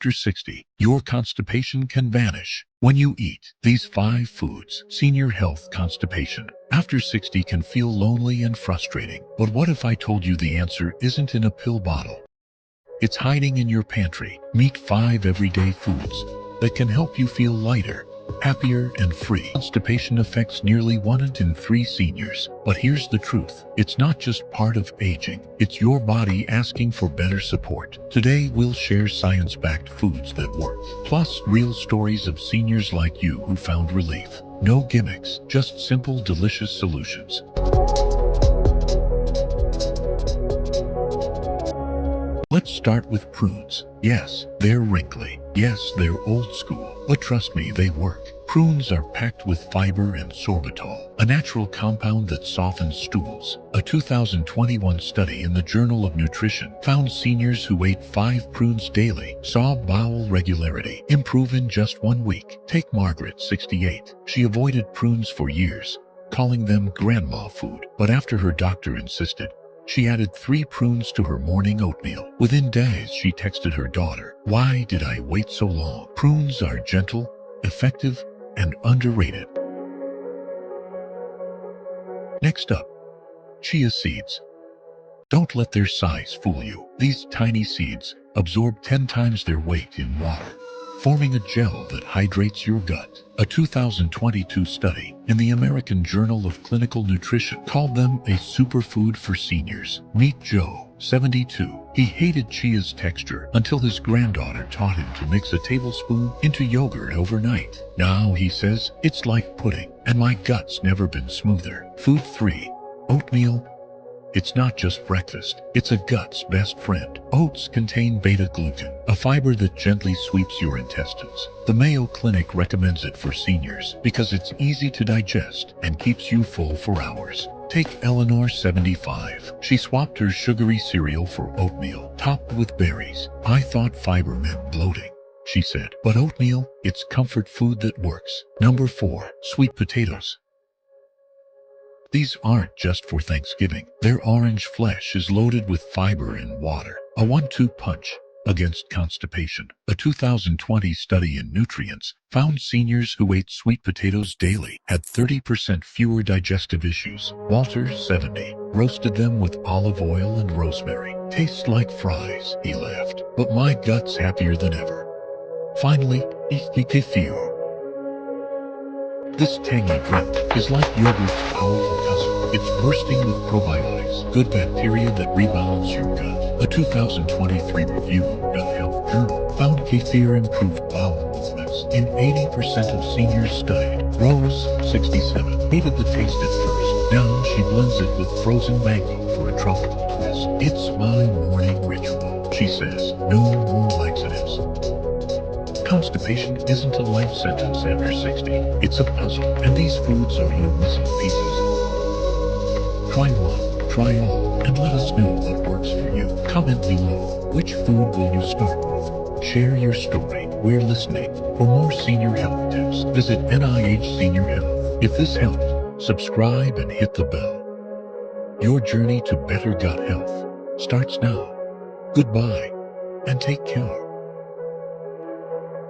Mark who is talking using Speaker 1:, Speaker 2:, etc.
Speaker 1: After 60, your constipation can vanish when you eat these 5 foods. Senior health constipation. After 60 can feel lonely and frustrating. But what if I told you the answer isn't in a pill bottle? It's hiding in your pantry. Meet 5 everyday foods that can help you feel lighter, happier, and free. Constipation affects nearly 1 in 3 seniors. But here's the truth. It's not just part of aging. It's your body asking for better support. Today, we'll share science-backed foods that work, plus real stories of seniors like you who found relief. No gimmicks, just simple, delicious solutions. Let's start with prunes. Yes, they're wrinkly. Yes, they're old school. But trust me, they work. Prunes are packed with fiber and sorbitol, a natural compound that softens stools. A 2021 study in the Journal of Nutrition found seniors who ate 5 prunes daily saw bowel regularity improve in just 1 week. Take Margaret, 68. She avoided prunes for years, calling them grandma food. But after her doctor insisted, she added 3 prunes to her morning oatmeal. Within days, she texted her daughter, "Why did I wait so long?" Prunes are gentle, effective, and underrated. Next up, chia seeds. Don't let their size fool you. These tiny seeds absorb 10 times their weight in water, forming a gel that hydrates your gut. A 2022 study in the American Journal of Clinical Nutrition called them a superfood for seniors. Meet Joe, 72. He hated chia's texture until his granddaughter taught him to mix a tablespoon into yogurt overnight. Now he says, "It's like pudding, and my gut's never been smoother." Food 3. Oatmeal. It's not just breakfast, it's a gut's best friend. Oats contain beta-glucan, a fiber that gently sweeps your intestines. The Mayo Clinic recommends it for seniors because it's easy to digest and keeps you full for hours. Take Eleanor, 75. She swapped her sugary cereal for oatmeal, topped with berries. "I thought fiber meant bloating," she said. "But oatmeal, it's comfort food that works." Number 4. Sweet potatoes. These aren't just for Thanksgiving. Their orange flesh is loaded with fiber and water, a 1-2 punch against constipation. A 2020 study in Nutrients found seniors who ate sweet potatoes daily had 30% fewer digestive issues. Walter, 70, roasted them with olive oil and rosemary. "Tastes like fries," he laughed, "but my gut's happier than ever." Finally, kefir. This tangy drink is like yogurt's powerful cousin. It's bursting with probiotics, good bacteria that rebounds your gut. A 2023 review in Gut Health Journal found kefir improved bowel movements in 80% of seniors studied. Rose, 67, hated the taste at first. Now she blends it with frozen mango for a tropical twist. "It's my morning ritual," she says. No more laxatives. Constipation isn't a life sentence after 60. It's a puzzle, and these foods are your missing pieces. Try one, try all, and let us know what works for you. Comment below. Which food will you start with? Share your story. We're listening. For more senior health tips, visit NIH Senior Health. If this helped, subscribe and hit the bell. Your journey to better gut health starts now. Goodbye, and take care.